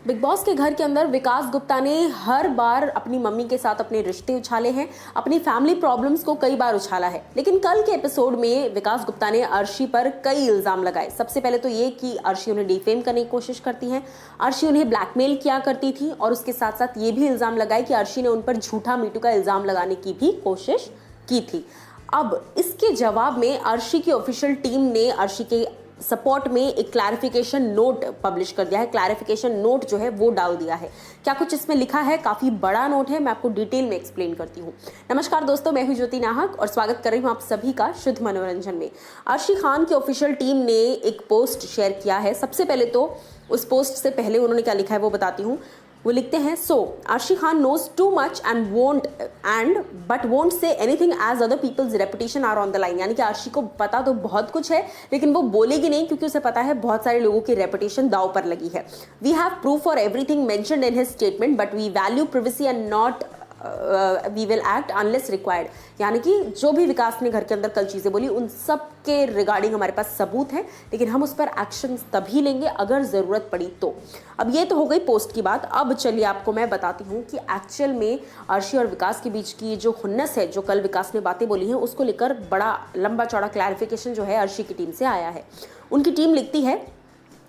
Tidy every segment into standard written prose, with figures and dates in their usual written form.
Big boss के घर के अंदर विकास गुप्ता ने हर बार अपनी मम्मी के साथ अपने रिश्ते उछाले हैं, अपनी फैमिली प्रॉब्लम्स को कई बार उछाला है। लेकिन कल के एपिसोड में विकास गुप्ता ने अर्शी पर कई इल्जाम लगाए। सबसे पहले तो ये कि अर्शी उन्हें डिफेम करने की कोशिश करती है, अर्शी उन्हें ब्लैकमेल किया करती थी, और उसके साथ साथ ये भी इल्जाम लगाए कि अर्शी ने उन पर झूठा मीटू का इल्जाम लगाने की भी कोशिश की थी। अब इसके जवाब में अर्शी की ऑफिशियल टीम ने अर्शी के सपोर्ट में एक क्लैरिफिकेशन नोट पब्लिश कर दिया है। क्लैरिफिकेशन नोट जो है वो डाल दिया है। क्या कुछ इसमें लिखा है, काफी बड़ा नोट है, मैं आपको डिटेल में एक्सप्लेन करती हूँ। नमस्कार दोस्तों, मैं हूँ ज्योति नाहक और स्वागत कर रही हूँ आप सभी का शुद्ध मनोरंजन में। अर्शी खान की ऑफिशियल टीम ने एक पोस्ट शेयर किया है। सबसे पहले तो उस पोस्ट से पहले उन्होंने क्या लिखा है वो बताती हूँ। वो लिखते हैं, so Arshi Khan knows too much but won't say anything as other people's reputation are on the line. यानी कि अर्शी को पता तो बहुत कुछ है, लेकिन वो बोलेगी नहीं क्योंकि उसे पता है बहुत सारे लोगों की रेपुटेशन दाव पर लगी है। We have proof for everything mentioned in his statement but we value privacy and not we will act unless required. यानी कि जो भी विकास ने घर के अंदर कल चीज़ें बोली उन सब के रिगार्डिंग हमारे पास सबूत है, लेकिन हम उस पर एक्शन तभी लेंगे अगर ज़रूरत पड़ी तो। अब ये तो हो गई पोस्ट की बात। अब चलिए आपको मैं बताती हूँ कि एक्चुअल में अर्शी और विकास के बीच की जो खुन्नस है, जो कल विकास ने बातें बोली हैं, उसको लेकर बड़ा लंबा चौड़ा क्लैरिफिकेशन जो है अर्शी की टीम से आया है। उनकी टीम लिखती है,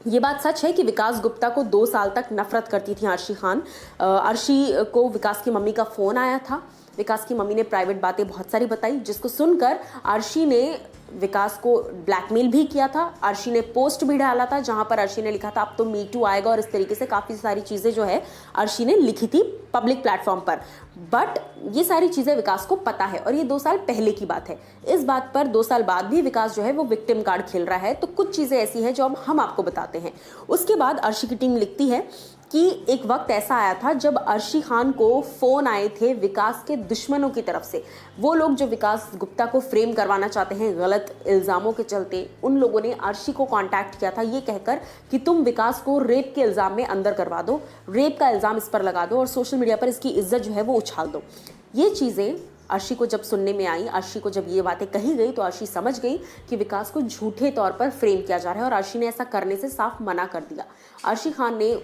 ये बात सच है कि विकास गुप्ता को 2 साल तक नफरत करती थी अर्शी खान। अर्शी को विकास की मम्मी का फ़ोन आया था। विकास की मम्मी ने प्राइवेट बातें बहुत सारी बताई, जिसको सुनकर अर्शी ने विकास को ब्लैकमेल भी किया था। अर्शी ने पोस्ट भी डाला था जहां पर अर्शी ने लिखा था अब तो मी टू आएगा, और इस तरीके से काफ़ी सारी चीज़ें जो है अर्शी ने लिखी थी पब्लिक प्लेटफॉर्म पर। बट ये सारी चीज़ें विकास को पता है और ये 2 साल पहले की बात है। इस बात पर 2 साल बाद भी विकास जो है वो विक्टिम कार्ड खेल रहा है। तो कुछ चीज़ें ऐसी हैं जो अब हम आपको बताते हैं। उसके बाद अर्शी की टीम लिखती है कि एक वक्त ऐसा आया था जब अर्शी खान को फ़ोन आए थे विकास के दुश्मनों की तरफ से। वो लोग जो विकास गुप्ता को फ्रेम करवाना चाहते हैं गलत इल्ज़ामों के चलते, उन लोगों ने अर्शी को कांटेक्ट किया था ये कहकर कि तुम विकास को रेप के इल्ज़ाम में अंदर करवा दो, रेप का इल्ज़ाम इस पर लगा दो और सोशल मीडिया पर इसकी इज्जत जो है वो उछाल दो। ये चीज़ें अर्शी को जब सुनने में आई, अर्शी को जब ये बातें कही गई, तो अर्शी समझ गई कि विकास को झूठे तौर पर फ्रेम किया जा रहा है और अर्शी ने ऐसा करने से साफ मना कर दिया। अर्शी खान ने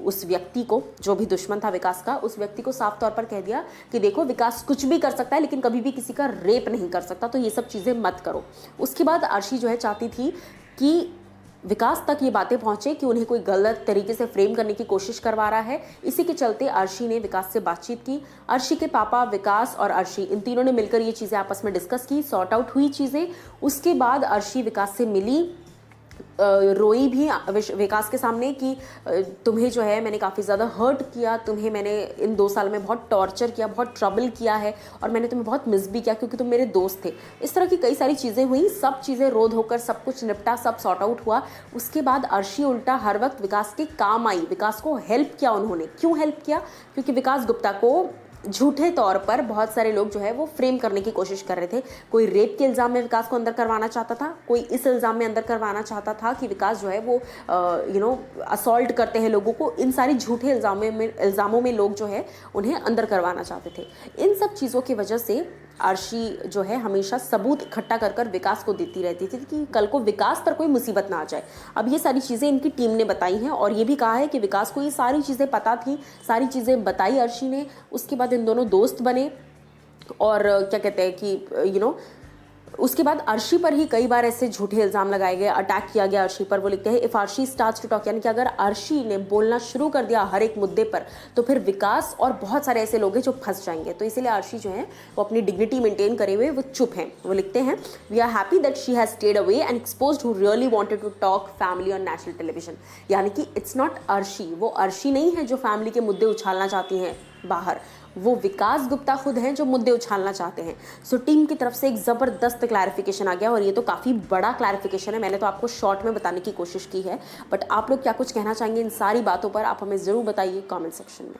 उस व्यक्ति को, जो भी दुश्मन था विकास का, उस व्यक्ति को साफ तौर पर कह दिया कि देखो विकास कुछ भी कर सकता है लेकिन कभी भी किसी का रेप नहीं कर सकता, तो ये सब चीज़ें मत करो। उसके बाद अर्शी जो है चाहती थी कि विकास तक ये बातें पहुंचे कि उन्हें कोई गलत तरीके से फ्रेम करने की कोशिश करवा रहा है। इसी के चलते अर्शी ने विकास से बातचीत की। अर्शी के पापा, विकास और अर्शी, इन तीनों ने मिलकर ये चीज़ें आपस में डिस्कस की, सॉर्ट आउट हुई चीज़ें। उसके बाद अर्शी विकास से मिली, रोई भी विकास के सामने कि तुम्हें जो है मैंने काफ़ी ज़्यादा हर्ट किया, तुम्हें मैंने इन 2 साल में बहुत टॉर्चर किया, बहुत ट्रबल किया है और मैंने तुम्हें बहुत मिस भी किया क्योंकि तुम मेरे दोस्त थे। इस तरह की कई सारी चीज़ें हुई। सब चीज़ें रोध होकर सब कुछ निपटा, सब सॉर्ट आउट हुआ। उसके बाद अर्शी उल्टा हर वक्त विकास के काम आई, विकास को हेल्प किया उन्होंने। क्यों हेल्प किया? क्योंकि विकास गुप्ता को झूठे तौर पर बहुत सारे लोग जो है वो फ्रेम करने की कोशिश कर रहे थे। कोई रेप के इल्ज़ाम में विकास को अंदर करवाना चाहता था, कोई इस इल्ज़ाम में अंदर करवाना चाहता था कि विकास जो है वो असॉल्ट करते हैं लोगों को। इन सारी झूठे इल्ज़ामों में लोग जो है उन्हें अंदर करवाना चाहते थे। इन सब चीज़ों की वजह से अर्शी जो है हमेशा सबूत इकट्ठा कर कर विकास को देती रहती थी कि कल को विकास पर कोई मुसीबत ना आ जाए। अब ये सारी चीज़ें इनकी टीम ने बताई हैं और ये भी कहा है कि विकास को ये सारी चीज़ें पता थी, सारी चीज़ें बताई अर्शी ने। उसके बाद इन दोनों दोस्त बने और क्या कहते हैं कि उसके बाद अर्शी पर ही कई बार ऐसे झूठे इल्ज़ाम लगाए गए, अटैक किया गया अर्शी पर। वो लिखते हैं, if Arshi starts to talk, यानी कि अगर अर्शी ने बोलना शुरू कर दिया हर एक मुद्दे पर तो फिर विकास और बहुत सारे ऐसे लोग हैं जो फंस जाएंगे। तो इसीलिए अर्शी जो है वो अपनी डिग्निटी मेंटेन करे हुए वो चुप हैं। वो लिखते हैं, we are happy that she has stayed away and exposed who really wanted to talk family on national television. यानी कि इट्स नॉट अर्शी, वो अर्शी नहीं है जो फैमिली के मुद्दे उछालना चाहती हैं बाहर, वो विकास गुप्ता खुद हैं जो मुद्दे उछालना चाहते हैं। सो टीम की तरफ से एक ज़बरदस्त क्लैरिफिकेशन आ गया और ये तो काफ़ी बड़ा क्लैरिफिकेशन है। मैंने तो आपको शॉर्ट में बताने की कोशिश की है, बट आप लोग क्या कुछ कहना चाहेंगे इन सारी बातों पर, आप हमें ज़रूर बताइए कमेंट सेक्शन में।